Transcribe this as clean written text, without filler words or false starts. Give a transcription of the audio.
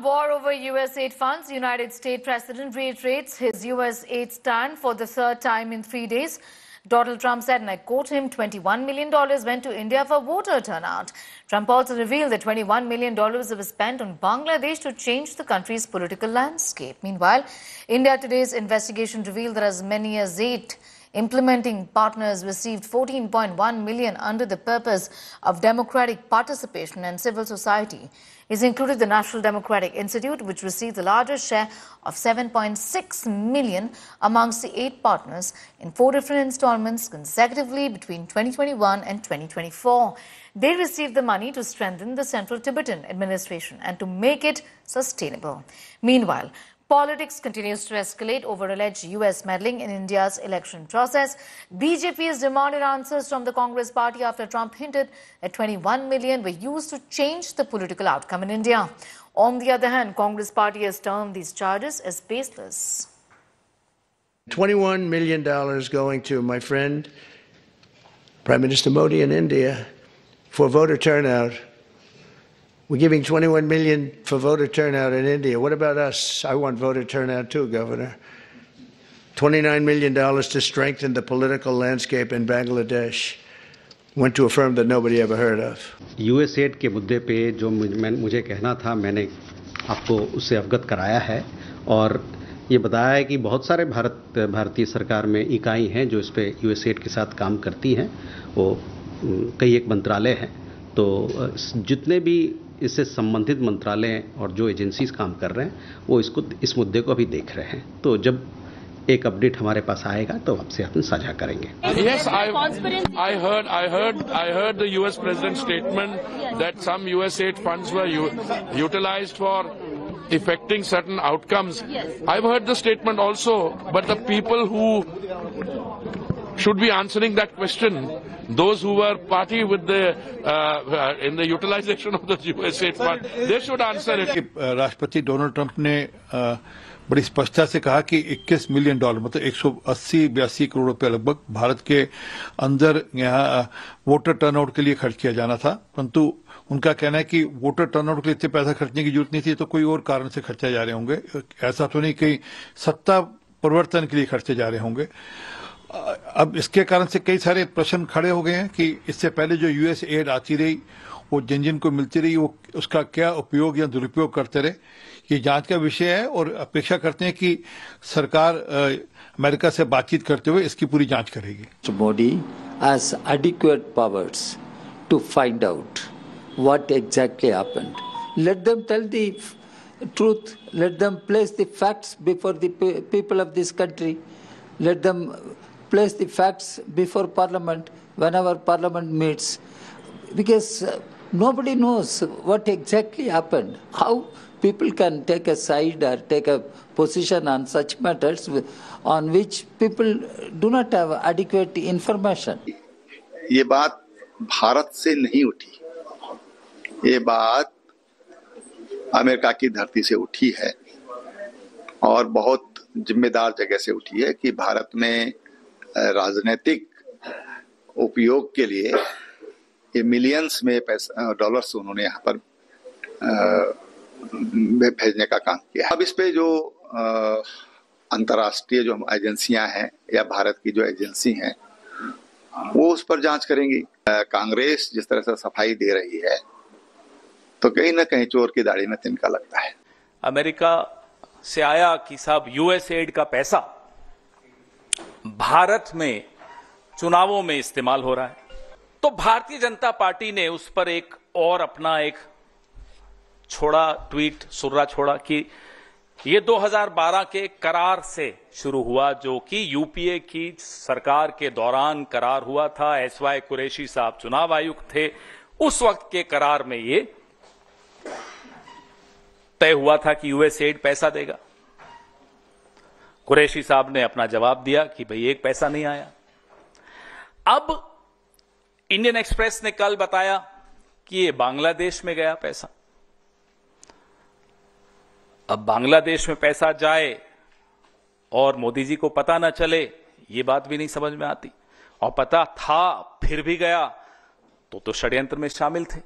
war over U.S. aid funds. United States President reiterates his U.S. aid stand for the third time in 3 days. Donald Trump said, and I quote him, $21 million went to India for voter turnout. Trump also revealed that $21 million was spent on Bangladesh to change the country's political landscape. Meanwhile, India Today's investigation revealed that as many as 8 implementing partners received $14.1 million under the purpose of democratic participation and civil society. These included the National Democratic Institute, which received the largest share of $7.6 million amongst the 8 partners in 4 different installments consecutively between 2021 and 2024. They received the money to strengthen the Central Tibetan administration and to make it sustainable. Meanwhile, politics continues to escalate over alleged U.S. meddling in India's election process. BJP has demanded answers from the Congress party after Trump hinted that $21 million were used to change the political outcome in India. On the other hand, Congress party has termed these charges as baseless. $21 million going to my friend, Prime Minister Modi in India, for voter turnout. We're giving $21 million for voter turnout in India. What about us? I want voter turnout too, Governor. $29 million to strengthen the political landscape in Bangladesh. Went to a firm that nobody ever heard of. US aid के मुद्दे पे जो मुझे कहना था, मैंने आपको उससे अवगत कराया है और ये बताया है कि बहुत सारे भारतीय सरकार में इकाई हैं जो इस पे US एड के साथ काम करती हैं। वो कई एक मंत्रालय हैं, तो जितने भी इससे संबंधित मंत्रालय और जो एजेंसीज काम कर रहे हैं वो इस मुद्दे को अभी देख रहे हैं। तो जब एक अपडेट हमारे पास आएगा तो आपसे अपन साझा करेंगे। Yes, I heard the US President's statement that some US aid funds were utilized for effecting certain outcomes. I've heard the statement also, but the people who should be answering that question, those who were party with the in the utilization of the US aid fund, they should answer it. राष्ट्रपति Donald Trump ने बड़ी स्पष्टता से कहा कि $21 million मतलब 180-82 करोड़ रुपए लगभग भारत के अंदर यहाँ वोटर टर्नआउट के लिए खर्च किया जाना था, परंतु उनका कहना है कि वोटर टर्नआउट के लिए इतने पैसा खर्चने की जरूरत नहीं थी, तो कोई और कारण से खर्चे जा रहे होंगे। ऐसा तो नहीं कि सत्ता परिवर्तन के लिए खर्चे जा रहे होंगे। अब इसके कारण से कई सारे प्रश्न खड़े हो गए हैं कि इससे पहले जो US एड आती रही, वो जिन जिन को मिलती रही, वो उसका क्या उपयोग या दुरुपयोग करते रहे, ये जांच का विषय है और अपेक्षा करते हैं कि सरकार अमेरिका से बातचीत करते हुए इसकी पूरी जांच करेगी। Modi has adequate powers to find out what exactly happened. Let them tell the truth. Let them place the facts before the people of this country. Let them place the facts before Parliament whenever Parliament meets, because nobody knows what exactly happened. How people can take a side or take a position on such matters on which people do not have adequate information. ये बात भारत से नहीं उठी, ये बात America की धरती से उठी है और बहुत जिम्मेदार जगह से उठी है कि भारत में राजनीतिक उपयोग के लिए ये मिलियंस में पैसा डॉलर्स उन्होंने यहाँ पर भेजने का काम किया। अब इस पे जो अंतर्राष्ट्रीय जो एजेंसियां हैं या भारत की जो एजेंसी हैं वो उस पर जांच करेंगी। कांग्रेस जिस तरह से सफाई दे रही है तो कहीं ना कहीं चोर की दाढ़ी में तिनका लगता है। अमेरिका से आया कि साहब US एड का पैसा भारत में चुनावों में इस्तेमाल हो रहा है, तो भारतीय जनता पार्टी ने उस पर एक और अपना एक ट्वीट सुर्रा छोड़ा कि ये 2012 के करार से शुरू हुआ, जो कि यूपीए की सरकार के दौरान करार हुआ था। SY कुरैशी साहब चुनाव आयुक्त थे, उस वक्त के करार में ये तय हुआ था कि US एड पैसा देगा। कुरैशी साहब ने अपना जवाब दिया कि भाई एक पैसा नहीं आया। अब इंडियन एक्सप्रेस ने कल बताया कि ये बांग्लादेश में गया पैसा। अब बांग्लादेश में पैसा जाए और मोदी जी को पता ना चले, ये बात भी नहीं समझ में आती, और पता था फिर भी गया तो षड्यंत्र में शामिल थे।